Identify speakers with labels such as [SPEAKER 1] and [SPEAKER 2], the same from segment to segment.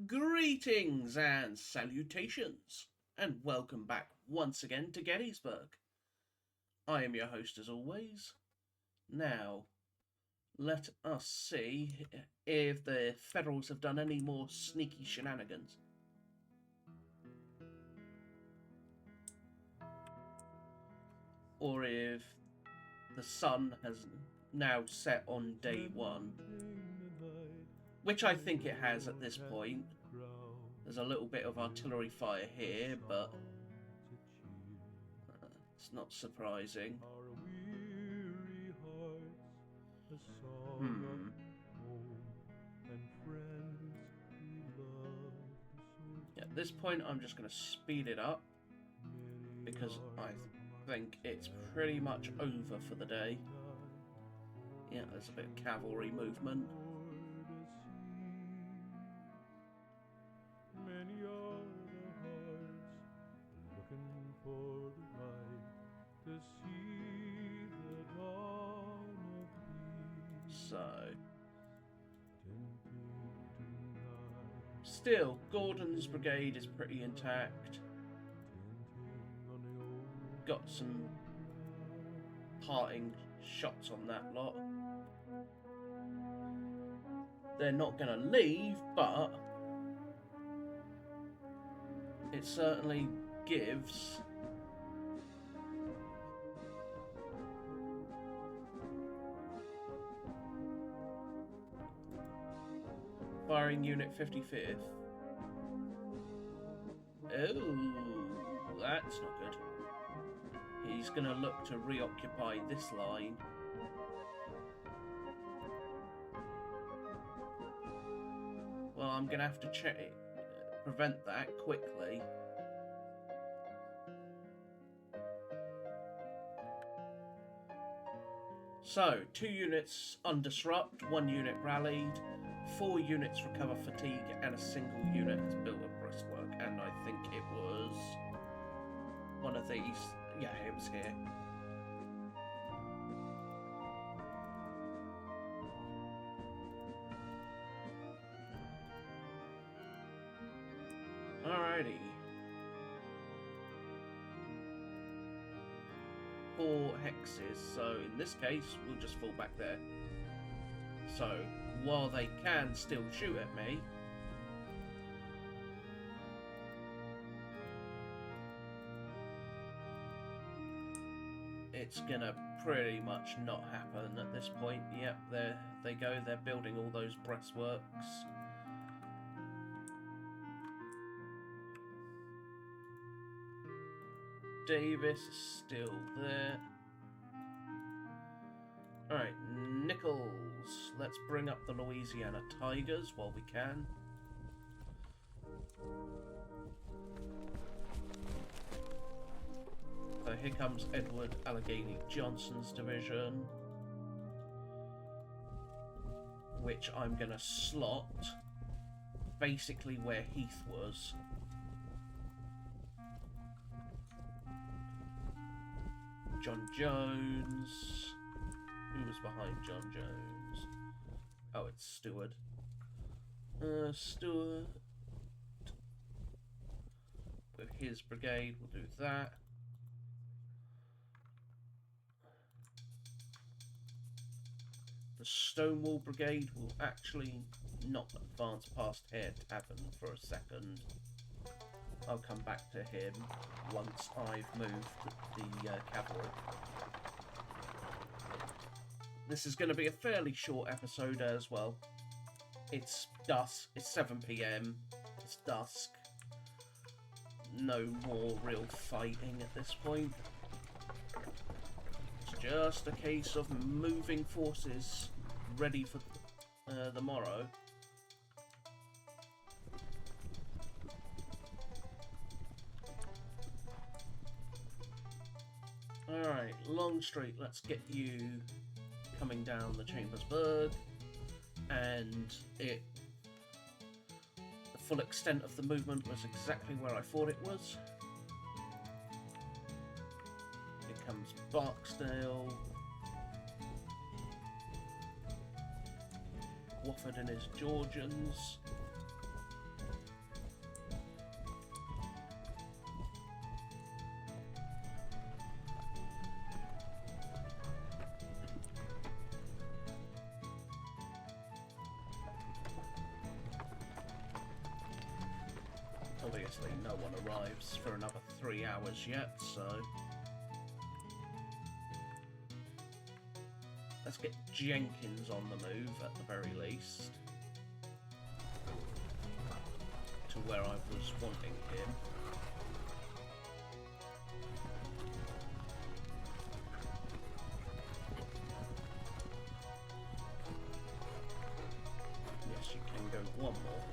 [SPEAKER 1] Greetings and salutations, and welcome back once again to Gettysburg. I am your host as always. Now, let us see if the Federals have done any more sneaky shenanigans. Or if the sun has now set on day one. Which I think it has at this point. There's a little bit of artillery fire here, but it's not surprising. At this point, I'm just going to speed it up because I think it's pretty much over for the day. Yeah, there's a bit of cavalry movement. So, still, Gordon's brigade is pretty intact. Got some parting shots on that lot. They're not going to leave, but it certainly gives firing unit 55th. Oh, that's not good. He's going to look to reoccupy this line. Well, I'm going to have to prevent that quickly. So, 2 units undisrupt, 1 unit rallied, 4 units recover fatigue, and a single unit has built a breastwork. And I think it was one of these. Yeah, it was here. Alrighty. 4 hexes, so in this case, we'll just fall back there. So, while they can still shoot at me, it's gonna pretty much not happen at this point. Yep, there they go, they're building all those breastworks. Davis is still there. Alright, Nichols. Let's bring up the Louisiana Tigers while we can. So here comes Edward Allegheny Johnson's division, which I'm going to slot basically where Heath was. John Jones. Who was behind John Jones? Oh, it's Stewart. Stewart. With his brigade, we'll do that. The Stonewall Brigade will actually not advance past Hare Tavern for a second. I'll come back to him once I've moved the cavalry. This is going to be a fairly short episode as well. It's dusk. It's 7 PM. It's dusk. No more real fighting at this point. It's just a case of moving forces ready for the morrow. Alright, Longstreet, let's get you coming down the Chambersburg, and the full extent of the movement was exactly where I thought it was. Here comes Barksdale, Wofford and his Georgians. obviously no one arrives for another 3 hours yet, so let's get Jenkins on the move at the very least to where I was wanting him. Yes, you can go one more.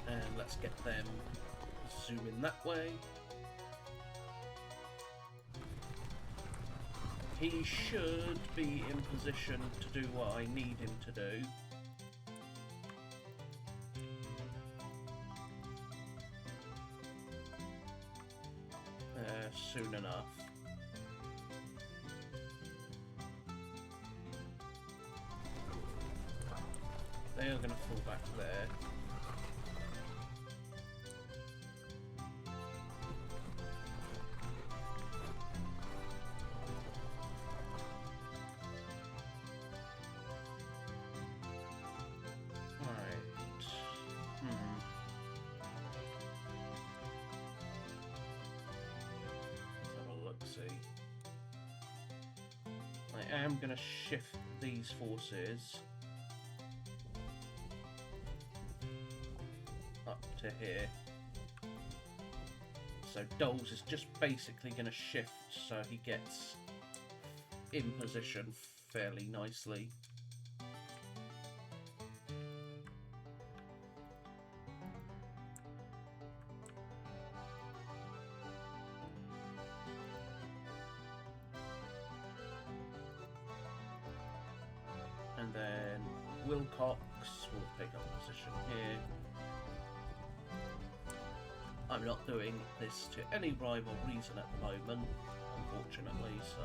[SPEAKER 1] And let's get them zooming that way. He should be in position to do what I need him to do. Soon enough. They are going to fall back there. I am going to shift these forces up to here. So Doles is just basically going to shift so he gets in position fairly nicely. And then Wilcox will take up a position here. I'm not doing this to any rhyme or reason at the moment, unfortunately, so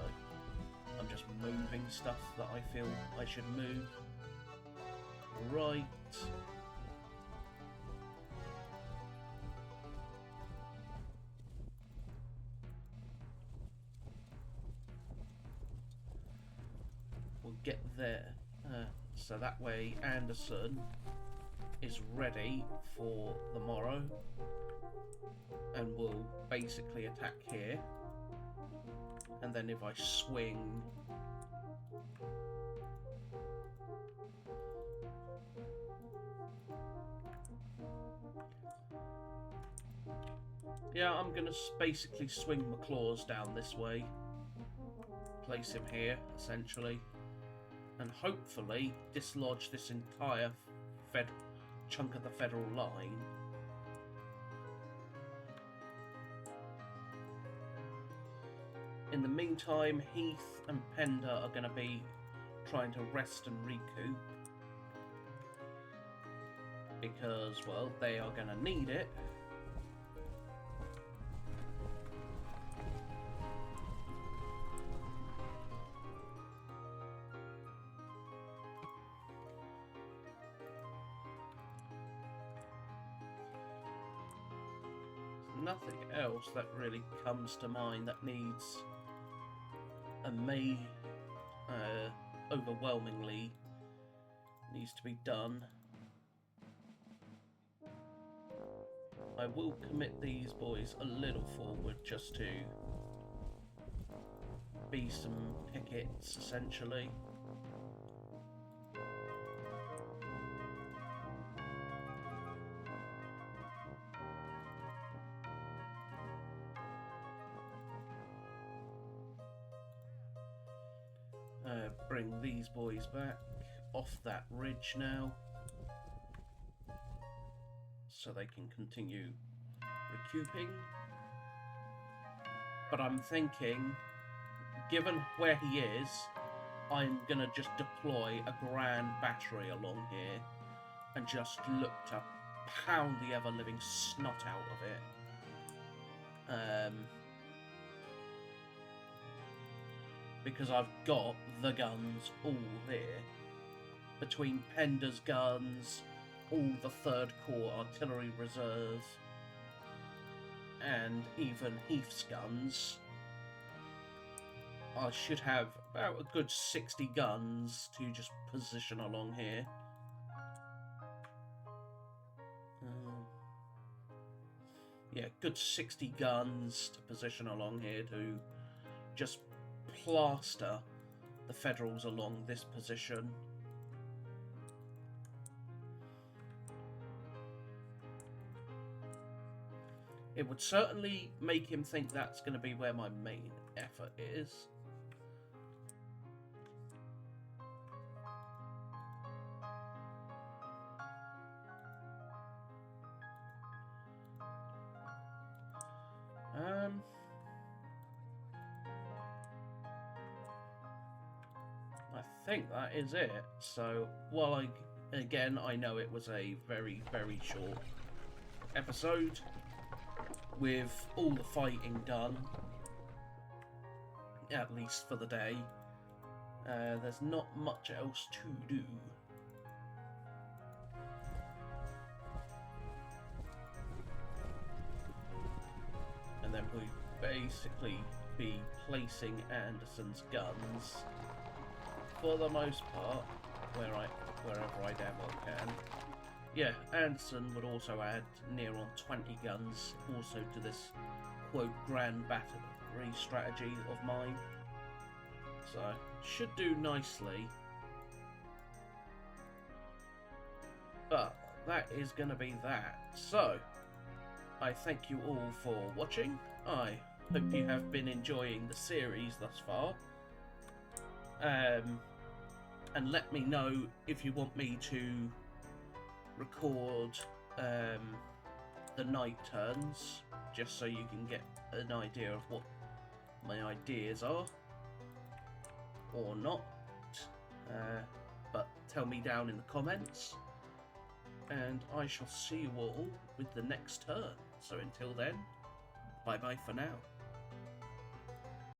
[SPEAKER 1] I'm just moving stuff that I feel I should move. Right. We'll get there. So that way Anderson is ready for the morrow and will basically attack here. And then if I swing I'm gonna basically swing my claws down this way, place him here essentially, and hopefully dislodge this entire chunk of the Federal line. In the meantime, Heath and Pender are going to be trying to rest and recoup because, well, they are going to need it. Nothing else that really comes to mind that needs overwhelmingly needs to be done. I will commit these boys a little forward just to be some pickets essentially. Bring these boys back off that ridge now so they can continue recouping. But I'm thinking, given where he is, I'm gonna just deploy a grand battery along here and just look to pound the ever-living snot out of it. Because I've got the guns all here. Between Pender's guns all the 3rd Corps Artillery Reserve and even Heath's guns, I should have about a good 60 guns to just position along here. Yeah, good 60 guns to position along here to just plaster the Federals along this position. It would certainly make him think that's going to be where my main effort is. I think that is it. So, while I know it was a very, very short episode with all the fighting done, at least for the day, there's not much else to do. And then we basically be placing Anderson's guns for the most part wherever I damn well can. Yeah, Anderson would also add near on 20 guns also to this quote grand battery strategy of mine. So should do nicely. But that is going to be that. So I thank you all for watching. I hope you have been enjoying the series thus far. And let me know if you want me to record the night turns, just so you can get an idea of what my ideas are, or not. But tell me down in the comments, and I shall see you all with the next turn. So until then, bye bye for now.